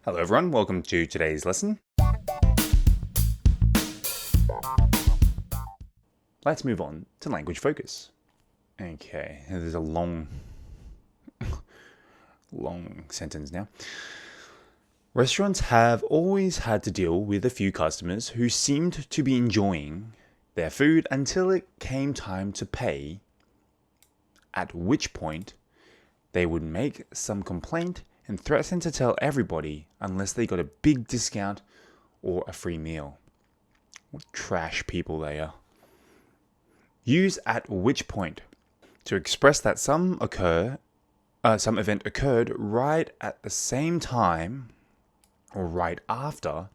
Hello everyone, welcome to today's lesson. Let's move on to language focus. Okay, there's a long sentence now. Restaurants have always had to deal with a few customers who seemed to be enjoying their food until it came time to pay, at which point they would make some complaint and threaten to tell everybody unless they got a big discount or a free meal. What trash people they are. Use at which point to express that some event occurred right at the same time or right after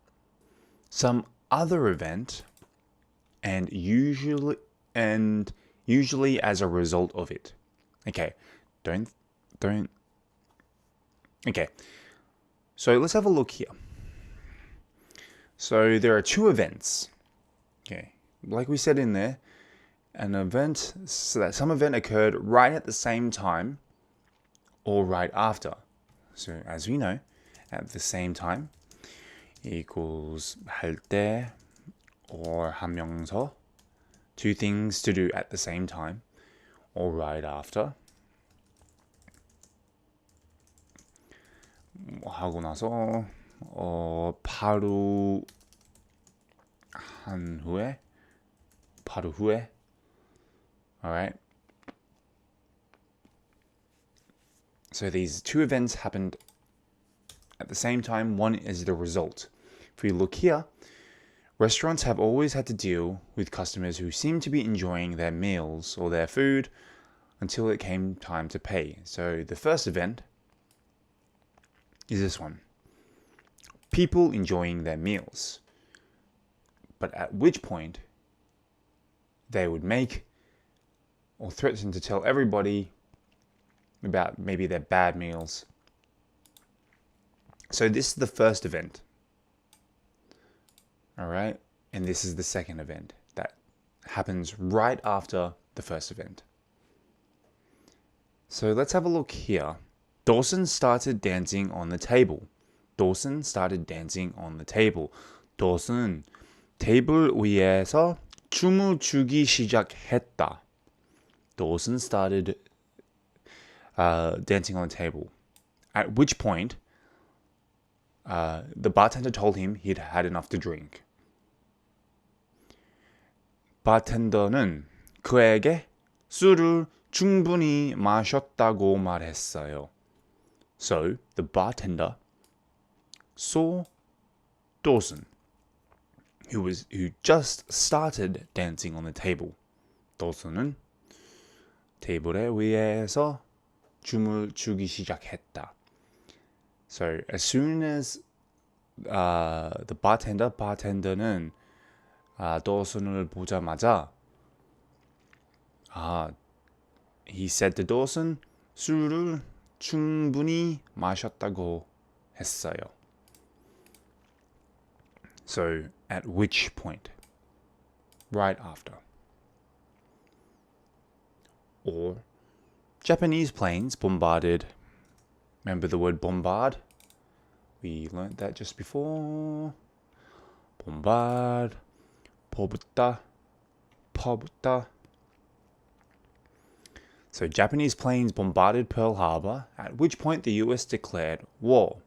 some other event and usually as a result of it. Okay, Okay, so let's have a look here. So there are two events. Okay, like we said in there, an event, so that some event occurred right at the same time or right after. So as we know, at the same time equals 할 때 or 한명서, two things to do at the same time or right after. 하고 나서 바로 후에. Alright. So these two events happened at the same time. One is the result. If we look here, restaurants have always had to deal with customers who seem to be enjoying their meals or their food until it came time to pay. So the first event is this one. People enjoying their meals. But at which point they would make or threaten to tell everybody about maybe their bad meals. So this is the first event. Alright? And this is the second event that happens right after the first event. So let's have a look here. Dawson started dancing on the table. Dawson started dancing on the table. Dawson 테이블 위에서 춤을 추기 시작했다. Dawson started dancing on the table. At which point, the bartender told him he'd had enough to drink. 바텐더는 그에게 술을 충분히 마셨다고 말했어요. So, the bartender saw Dawson, who just started dancing on the table. Dawson은 테이블에 위에서 춤을 추기 시작했다. So, as soon as the bartender는 Dawson을 보자마자 he said to Dawson, 술을 충분히 마셨다고 했어요. So, at which point? Right after. Or, Japanese planes bombarded. Remember the word bombard? We learnt that just before. Bombard, 퍼붓다. So Japanese planes bombarded Pearl Harbor, at which point the US declared war.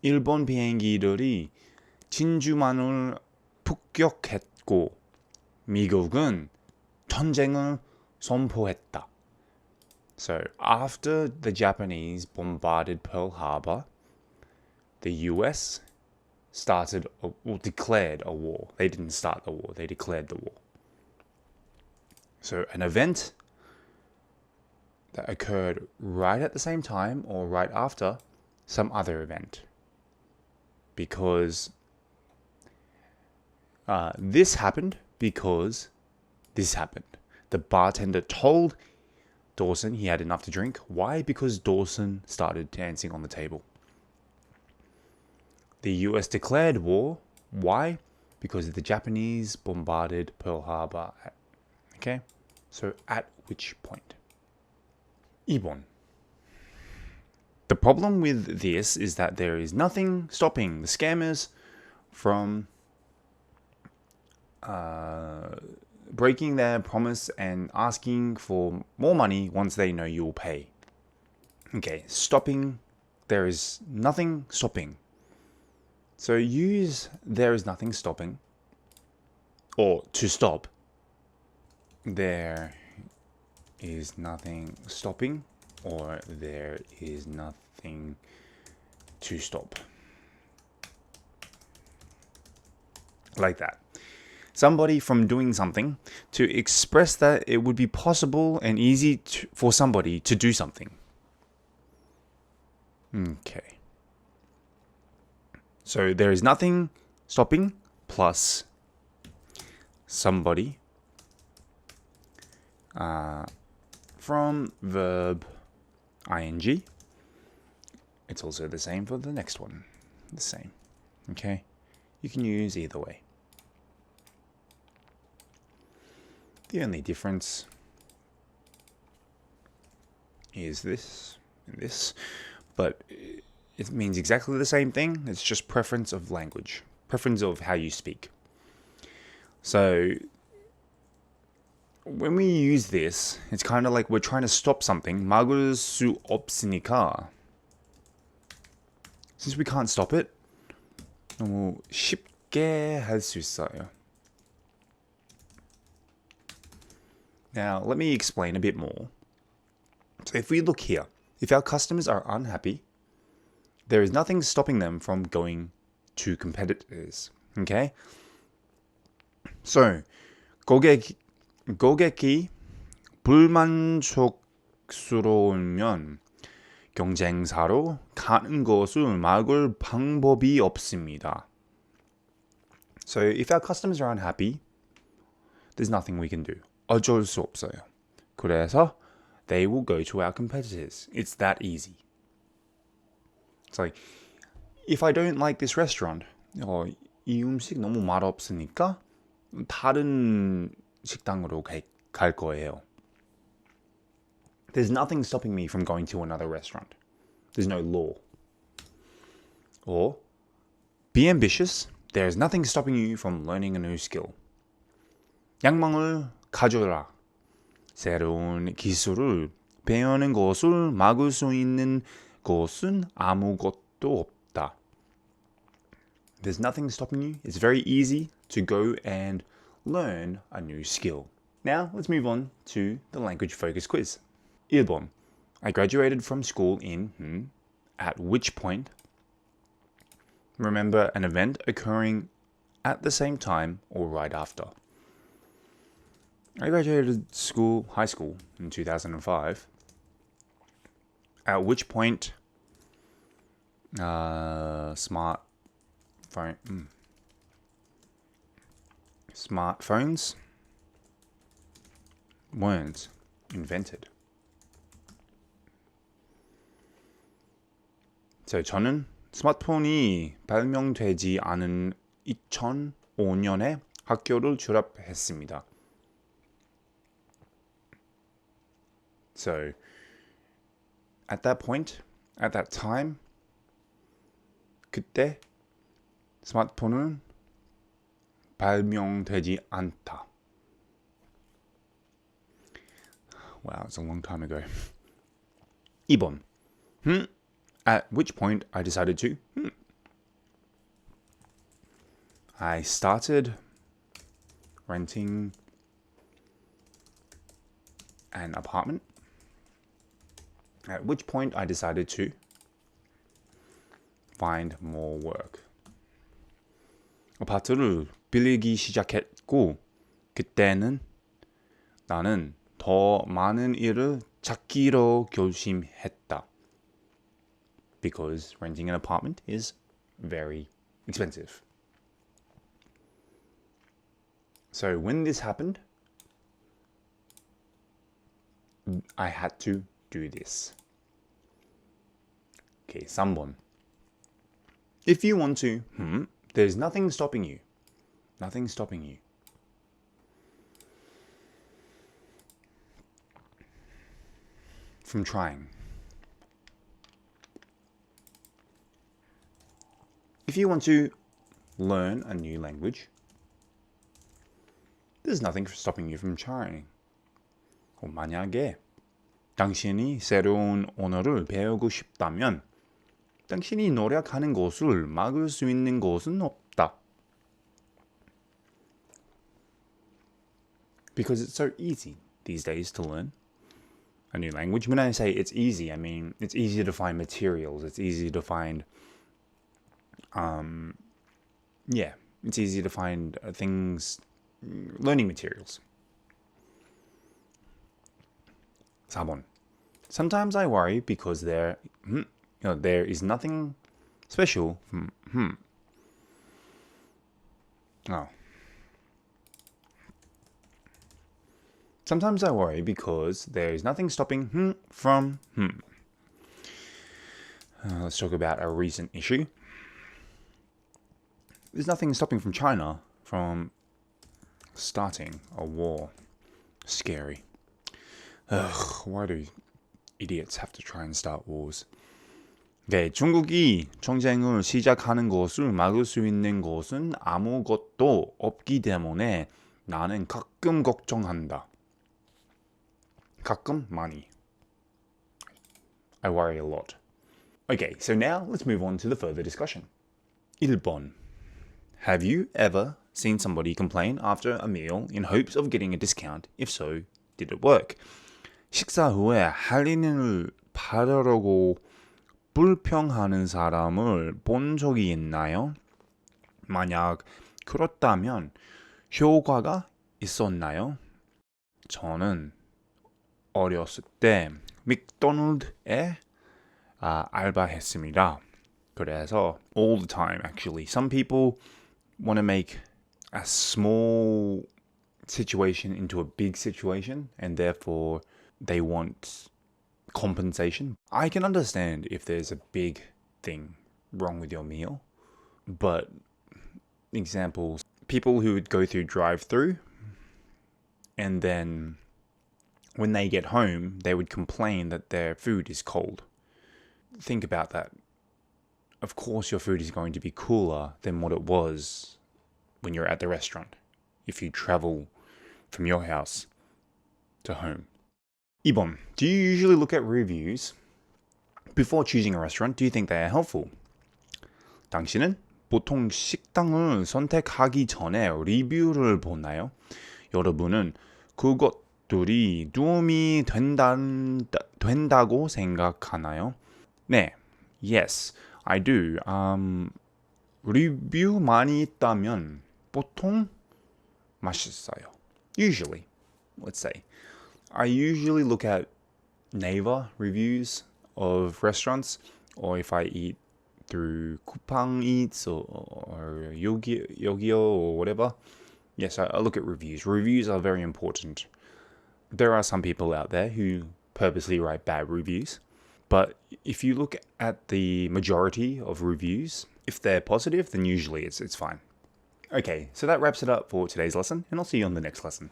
일본 비행기들이 진주만을 폭격했고 미국은 전쟁을 선포했다. So after the Japanese bombarded Pearl Harbor, the US declared a war. They didn't start the war, they declared the war. So an event that occurred right at the same time or right after some other event. Because this happened because this happened. The bartender told Dawson he had enough to drink. Why? Because Dawson started dancing on the table. The US declared war. Why? Because the Japanese bombarded Pearl Harbor. Okay? So at which point? 2번. The problem with this is that there is nothing stopping the scammers from breaking their promise and asking for more money once they know you'll pay. Okay, stopping. There is nothing stopping. So use there is nothing stopping, or to stop. There is nothing stopping, or there is nothing to stop. Like that. Somebody from doing something to express that it would be possible and easy for somebody to do something. Okay. So there is nothing stopping plus somebody from verb ing. It's also the same for the next one. The same. Okay? You can use either way. The only difference is this and this, but it means exactly the same thing. It's just preference of language, preference of how you speak. So when we use this, it's kind of like we're trying to stop something. 막을 수 없으니까. Since we can't stop it, 너무 쉽게 할 수 있어요. Now, let me explain a bit more. So if we look here, if our customers are unhappy, there is nothing stopping them from going to competitors. Okay? So, 고객이 불만족스러우면 경쟁사로 가는 것을 막을 방법이 없습니다. So, if our customers are unhappy, there's nothing we can do. 어쩔 수 없어요. 그래서 they will go to our competitors. It's that easy. It's like, if I don't like this restaurant, 이 음식 너무 맛없으니까 다른 식당으로 갈 거예요. There's nothing stopping me from going to another restaurant. There's no law. Or, be ambitious. There's nothing stopping you from learning a new skill. 양망을 가져라. 새로운 기술을 배우는 것을 막을 수 있는 것은 아무것도 없다. There's nothing stopping you. It's very easy to go and learn a new skill. Now, let's move on to the language focus quiz. 1번. I graduated from school in at which point? Remember an event occurring at the same time or right after. I graduated high school in 2005. At which point, smartphones weren't invented. So 저는 스마트폰이 발명되지 않은 2005년에 학교를 졸업했습니다. So, at that point, at that time, 그때 스마트폰은 발명되지 않다. Wow, it's a long time ago. 2번. At which point I decided to. I started renting an apartment. At which point I decided to find more work. 아파트를 빌리기 시작했고 그때는 나는 더 많은 일을 찾기로 결심했다. Because renting an apartment is very expensive. So when this happened, I had to do this. Okay, 3번. If you want to, there's nothing stopping you. Nothing stopping you. From trying. If you want to learn a new language, there's nothing stopping you from trying. 만약에 당신이 새로운 언어를 배우고 싶다면 당신이 노력하는 것을 막을 수 있는 것은 없다. Because it's so easy these days to learn a new language. When I say it's easy, I mean it's easy to find materials. It's easy to find, it's easy to find things, learning materials. 4번. Sometimes I worry because there is nothing special. Sometimes I worry because there is nothing stopping from. Let's talk about a recent issue. There's nothing stopping from China from starting a war. Scary. Why do idiots have to try and start wars? 네, 중국이 전쟁을 시작하는 것을 막을 수 있는 것은 아무것도 없기 때문에 나는 가끔 걱정한다. 가끔 많이. I worry a lot. Okay, so now let's move on to the further discussion. 1번. Have you ever seen somebody complain after a meal in hopes of getting a discount? If so, did it work? 식사 후에 할인을 받으려고 불평하는 사람을 본 적이 있나요? 만약 그렇다면 효과가 있었나요? 저는 어렸을 때 맥도날드에 알바했습니다. 그래서 all the time actually. Some people want to make a small situation into a big situation and therefore they want compensation. I can understand if there's a big thing wrong with your meal, but examples, people who would go through drive-through and then when they get home, they would complain that their food is cold. Think about that. Of course, your food is going to be cooler than what it was when you're at the restaurant, if you travel from your house to home. 2번. Do you usually look at reviews before choosing a restaurant? Do you think they are helpful? 당신은 보통 식당을 선택하기 전에 리뷰를 보나요? 여러분은 그것들이 도움이 된다고 생각하나요? 네. Yes, I do. 리뷰 많이 있다면 보통 맛있어요. Usually, let's say. I usually look at Naver reviews of restaurants, or if I eat through Coupang Eats or Yogio or whatever. Yes, I look at reviews. Reviews are very important. There are some people out there who purposely write bad reviews, but if you look at the majority of reviews, if they're positive, then usually it's fine. Okay, so that wraps it up for today's lesson, and I'll see you on the next lesson.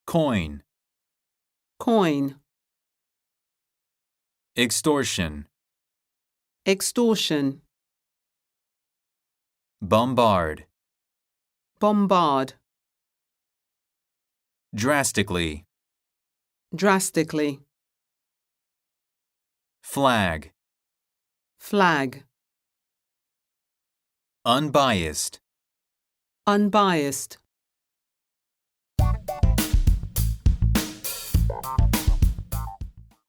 Coin. Coin. Extortion. Extortion. Bombard. Bombard. Drastically. Drastically. Flag. Flag. Unbiased. Unbiased.